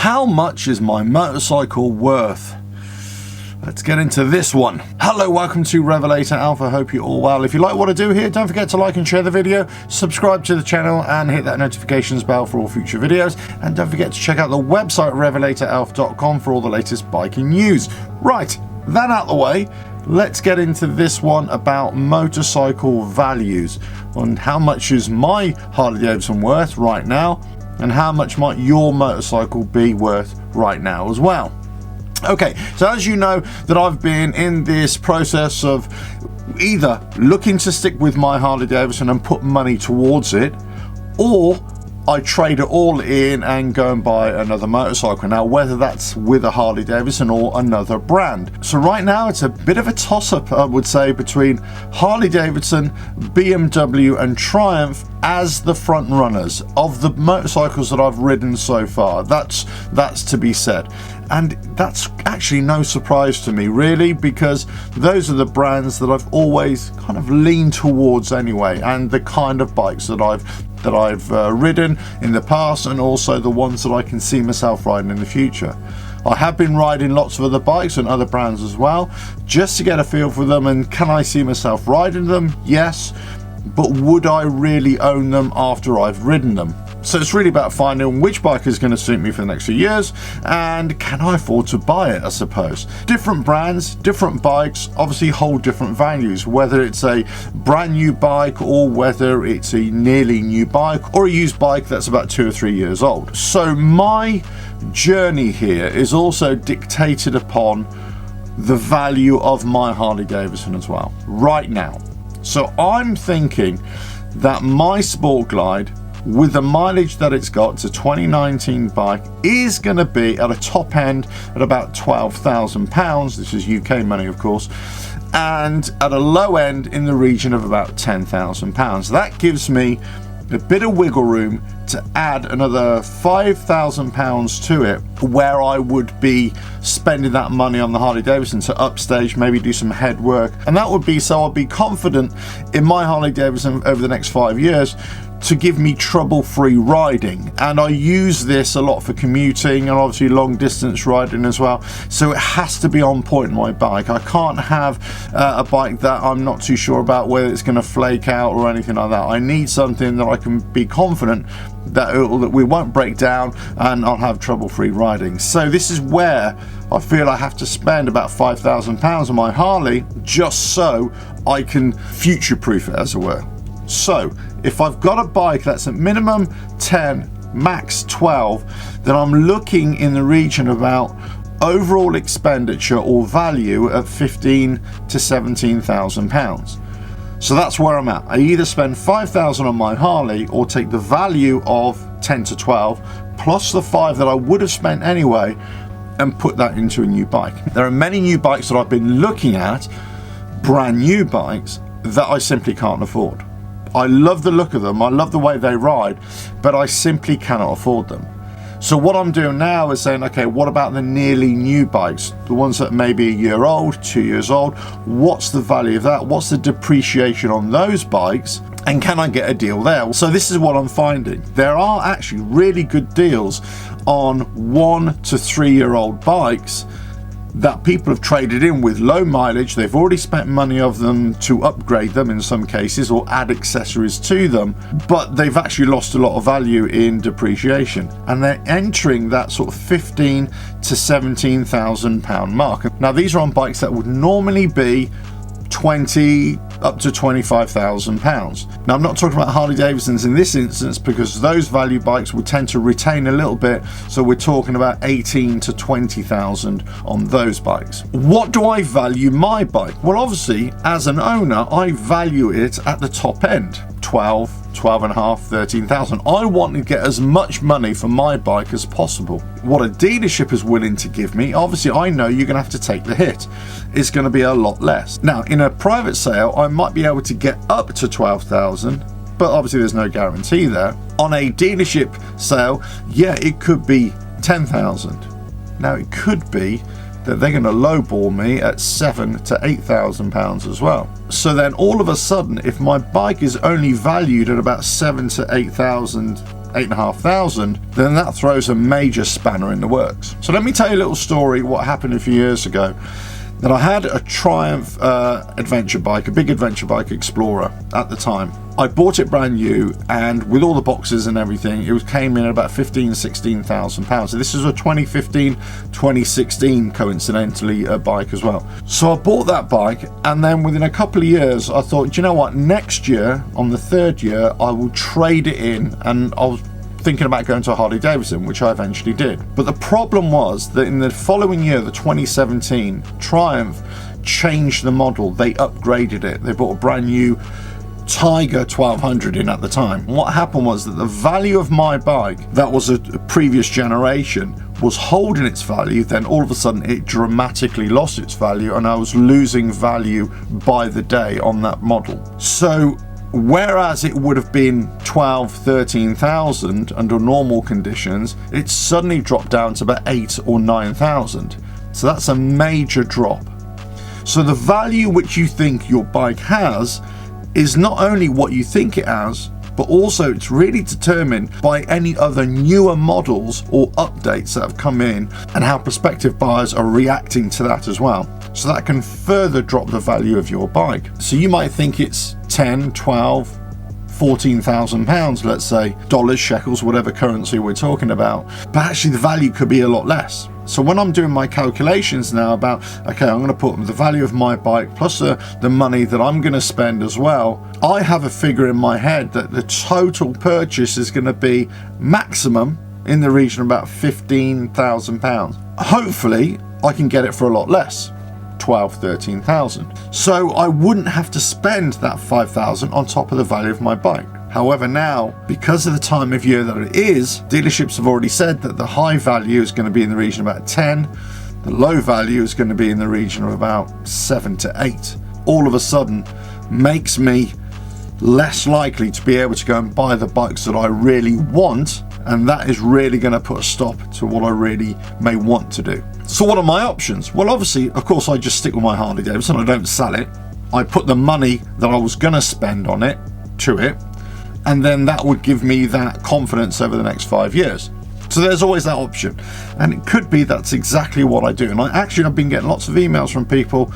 How much is my motorcycle worth? Let's get into this one. Hello, welcome to Revelator Alpha. Hope you're all well. If you like what I do here, don't forget to like and share the video, subscribe to the channel and hit that notifications bell for all future videos. And don't forget to check out the website revelatoralpha.com for all the latest biking news. Right, that out the way, let's get into this one about motorcycle values and how much is my Harley Davidson worth right now and how much might your motorcycle be worth right now as well. Okay, so as you know that I've been in this process of either looking to stick with my Harley Davidson and put money towards it, or I trade it all in and go and buy another motorcycle. Now, whether that's with a Harley Davidson or another brand. So right now it's a bit of a toss-up, I would say, between Harley Davidson, BMW and Triumph as the front runners of the motorcycles that I've ridden so far. That's to be said. And that's actually no surprise to me, really, because those are the brands that I've always kind of leaned towards anyway, and the kind of bikes that I've ridden in the past, and also the ones that I can see myself riding in the future. I have been riding lots of other bikes and other brands as well, just to get a feel for them, and can I see myself riding them? Yes, but would I really own them after I've ridden them? So it's really about finding which bike is going to suit me for the next few years, and can I afford to buy it, I suppose. Different brands, different bikes obviously hold different values, whether it's a brand new bike or whether it's a nearly new bike or a used bike that's about 2 or 3 years old. So my journey here is also dictated upon the value of my Harley Davidson as well, right now. So I'm thinking that my Sport Glide, with the mileage that it's got, it's a 2019 bike, is going to be at a top end at about £12,000. This is UK money, of course, and at a low end in the region of about £10,000. That gives me a bit of wiggle room to add another £5,000 to it, where I would be spending that money on the Harley Davidson to upstage, maybe do some head work, and that would be so I'll be confident in my Harley Davidson over the next 5 years to give me trouble-free riding. And I use this a lot for commuting and obviously long distance riding as well, so it has to be on point, my bike. I can't have a bike that I'm not too sure about whether it's going to flake out or anything like that. I need something that I can be confident that we won't break down and I'll have trouble-free riding. So this is where I feel I have to spend about £5,000 on my Harley just so I can future-proof it, as it were. So if I've got a bike that's at minimum 10, max 12, then I'm looking in the region of about overall expenditure or value at £15,000 to £17,000. So that's where I'm at. I either spend £5,000 on my Harley or take the value of 10 to 12 plus the 5 that I would have spent anyway and put that into a new bike. There are many new bikes that I've been looking at, brand new bikes, that I simply can't afford. I love the look of them, I love the way they ride, but I simply cannot afford them. So what I'm doing now is saying, okay, what about the nearly new bikes? The ones that may be a year old, 2 years old, what's the value of that? What's the depreciation on those bikes? And can I get a deal there? So this is what I'm finding. There are actually really good deals on 1 to 3 year old bikes that people have traded in with low mileage. They've already spent money of them to upgrade them in some cases or add accessories to them, but they've actually lost a lot of value in depreciation, and they're entering that sort of £15,000 to £17,000 mark. Now these are on bikes that would normally be 20 up to £25,000. Now I'm not talking about Harley Davidsons in this instance, because those value bikes will tend to retain a little bit, so we're talking about 18 to 20,000 on those bikes. What do I value my bike? Well, obviously as an owner I value it at the top end, 12 and a half, 13,000. I want to get as much money for my bike as possible. What a dealership is willing to give me, obviously I know you're going to have to take the hit. It's going to be a lot less. Now in a private sale I might be able to get up to 12,000, but obviously there's no guarantee there. On a dealership sale, yeah, it could be 10,000. Now it could be that they're going to lowball me at £7,000 to £8,000 as well. So then all of a sudden, if my bike is only valued at about £7,000 to £8,000 8,500, then that throws a major spanner in the works. So let me tell you a little story what happened a few years ago. That I had a Triumph adventure bike, a big adventure bike Explorer at the time. I bought it brand new, and with all the boxes and everything, it came in at about £16,000. So this is a 2015, 2016 coincidentally bike as well. So I bought that bike, and then within a couple of years, I thought, do you know what? Next year, on the third year, I will trade it in, and I was thinking about going to a Harley Davidson, which I eventually did. But the problem was that in the following year, the 2017, Triumph changed the model. They upgraded it. They bought a brand new Tiger 1200 in at the time. What happened was that the value of my bike, that was a previous generation, was holding its value. Then all of a sudden it dramatically lost its value, and I was losing value by the day on that model. So whereas it would have been 13,000 under normal conditions, it suddenly dropped down to about 8,000 or 9,000. So that's a major drop. So the value which you think your bike has is not only what you think it has, but also it's really determined by any other newer models or updates that have come in, and how prospective buyers are reacting to that as well. So that can further drop the value of your bike. So you might think it's 10, 12, 14,000 pounds, let's say, dollars, shekels, whatever currency we're talking about, but actually the value could be a lot less. So when I'm doing my calculations now about, okay, I'm going to put the value of my bike plus the money that I'm going to spend as well, I have a figure in my head that the total purchase is going to be maximum in the region of about £15,000. Hopefully I can get it for a lot less, 12, 13,000. So I wouldn't have to spend that 5,000 on top of the value of my bike. However, now, because of the time of year that it is, dealerships have already said that the high value is going to be in the region of about 10, the low value is going to be in the region of about 7 to 8. All of a sudden makes me less likely to be able to go and buy the bikes that I really want, and that is really going to put a stop to what I really may want to do. So what are my options? Well, obviously, of course, I just stick with my Harley Davidson. I don't sell it. I put the money that I was going to spend on it to it, and then that would give me that confidence over the next 5 years. So there's always that option, and it could be that's exactly what I do. And I've been getting lots of emails from people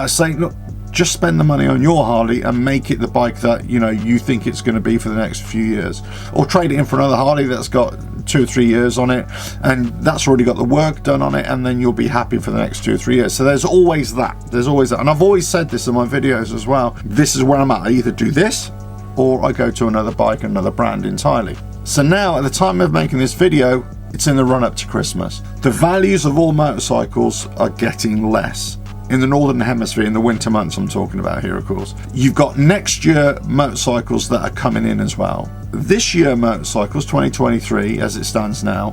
saying, look, just spend the money on your Harley and make it the bike that you think it's going to be for the next few years, or trade it in for another Harley that's got 2 or 3 years on it, and that's already got the work done on it, and then you'll be happy for the next 2 or 3 years. So there's always that. And I've always said this in my videos as well. This is where I'm at. I either do this or I go to another bike, another brand entirely. So now, at the time of making this video, it's in the run up to Christmas. The values of all motorcycles are getting less. In the Northern Hemisphere, in the winter months I'm talking about here, of course. You've got next year motorcycles that are coming in as well. This year motorcycles, 2023, as it stands now,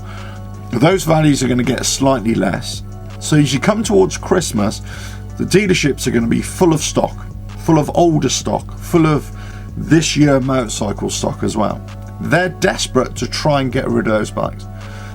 those values are going to get slightly less. So as you come towards Christmas, the dealerships are going to be full of stock, full of older stock, full of this year motorcycle stock as well. They're desperate to try and get rid of those bikes.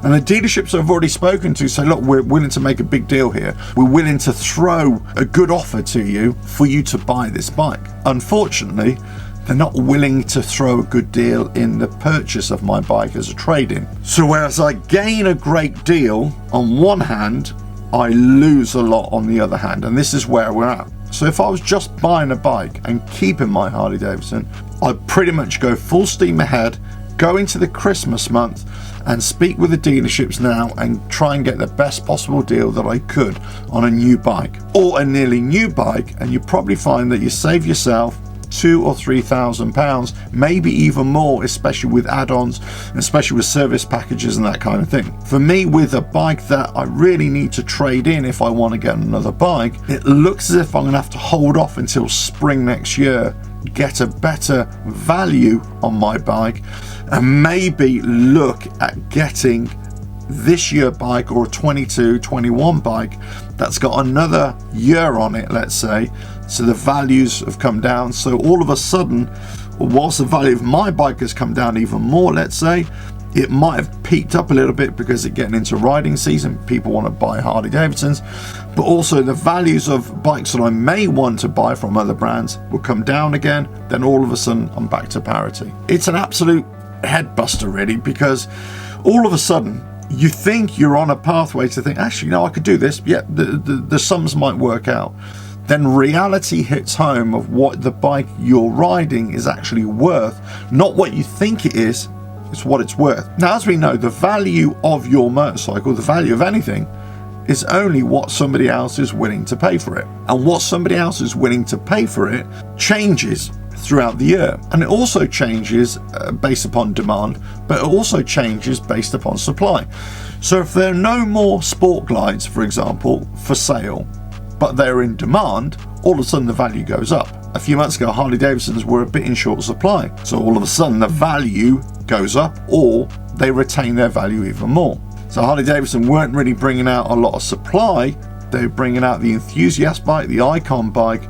And the dealerships I've already spoken to say, look, we're willing to make a big deal here. We're willing to throw a good offer to you for you to buy this bike. Unfortunately, they're not willing to throw a good deal in the purchase of my bike as a trade-in. So whereas I gain a great deal on one hand, I lose a lot on the other hand. And this is where we're at. So if I was just buying a bike and keeping my Harley Davidson, I'd pretty much go full steam ahead, go into the Christmas month and speak with the dealerships now and try and get the best possible deal that I could on a new bike or a nearly new bike, and you probably find that you save yourself £2,000 or £3,000, maybe even more, especially with add-ons, especially with service packages and that kind of thing. For me, with a bike that I really need to trade in if I want to get another bike, it looks as if I'm going to have to hold off until spring next year, get a better value on my bike, and maybe look at getting this year bike or a 22, 21 bike that's got another year on it, let's say, so the values have come down. So all of a sudden, whilst the value of my bike has come down even more, let's say, it might have peaked up a little bit because it's getting into riding season. People want to buy Harley Davidsons, but also the values of bikes that I may want to buy from other brands will come down again. Then all of a sudden I'm back to parity. It's an absolute head buster really, because all of a sudden you think you're on a pathway to think, actually, no, I could do this. Yeah, the sums might work out. Then reality hits home of what the bike you're riding is actually worth, not what you think it is, it's what it's worth. Now, as we know, the value of your motorcycle, the value of anything, is only what somebody else is willing to pay for it. And what somebody else is willing to pay for it changes throughout the year. And it also changes based upon demand, but it also changes based upon supply. So if there are no more Sport Glides, for example, for sale, but they're in demand, all of a sudden the value goes up. A few months ago, Harley Davidsons were a bit in short supply. So all of a sudden the value goes up, or they retain their value even more. So Harley Davidson weren't really bringing out a lot of supply. They were bringing out the Enthusiast bike, the Icon bike,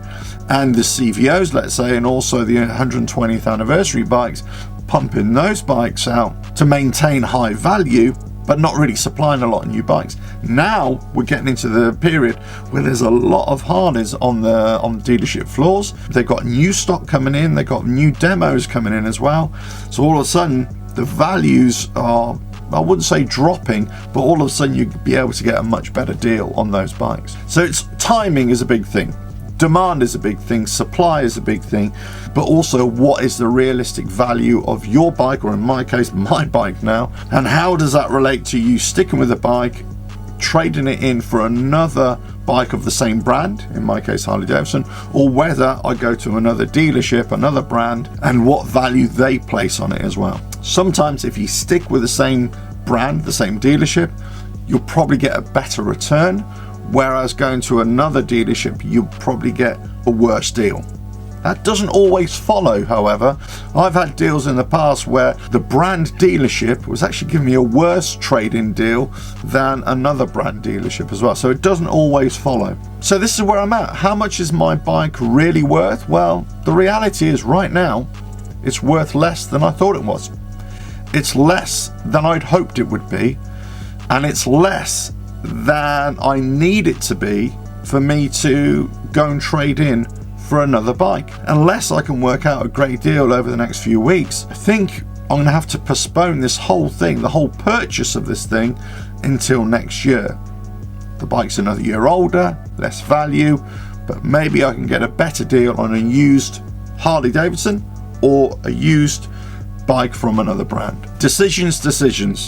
and the CVOs, let's say, and also the 120th anniversary bikes, pumping those bikes out to maintain high value, but not really supplying a lot of new bikes. Now we're getting into the period where there's a lot of Harleys on the dealership floors. They've got new stock coming in, they've got new demos coming in as well. So all of a sudden the values are, I wouldn't say dropping, but all of a sudden you'd be able to get a much better deal on those bikes. So it's timing is a big thing. Demand is a big thing, supply is a big thing, but also what is the realistic value of your bike, or in my case, my bike now, and how does that relate to you sticking with the bike, trading it in for another bike of the same brand, in my case Harley Davidson, or whether I go to another dealership, another brand, and what value they place on it as well. Sometimes if you stick with the same brand, the same dealership, you'll probably get a better return, whereas going to another dealership, you'll probably get a worse deal. That doesn't always follow, however. I've had deals in the past where the brand dealership was actually giving me a worse trade-in deal than another brand dealership as well. So it doesn't always follow. So this is where I'm at. How much is my bike really worth? Well, the reality is right now, it's worth less than I thought it was. It's less than I'd hoped it would be, and it's less than I need it to be for me to go and trade in for another bike. Unless I can work out a great deal over the next few weeks, I think I'm gonna have to postpone this whole thing, the whole purchase of this thing, until next year. The bike's another year older, less value, but maybe I can get a better deal on a used Harley Davidson or a used bike from another brand. Decisions,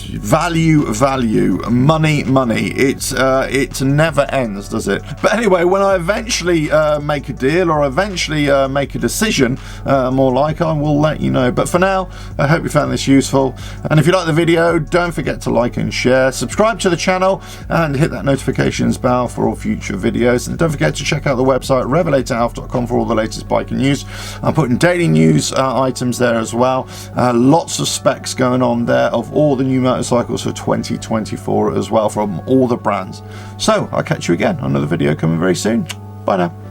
value, money. It never ends, does it? But anyway, when I eventually make a deal or eventually make a decision, more like, I will let you know. But for now, I hope you found this useful. And if you like the video, don't forget to like and share, subscribe to the channel, and hit that notifications bell for all future videos. And don't forget to check out the website revelatoralf.com for all the latest biking news. I'm putting daily news items there as well. Lots of specs going on there of all the new motorcycles for 2024 as well from all the brands. So I'll catch you again on another video coming very soon. Bye now.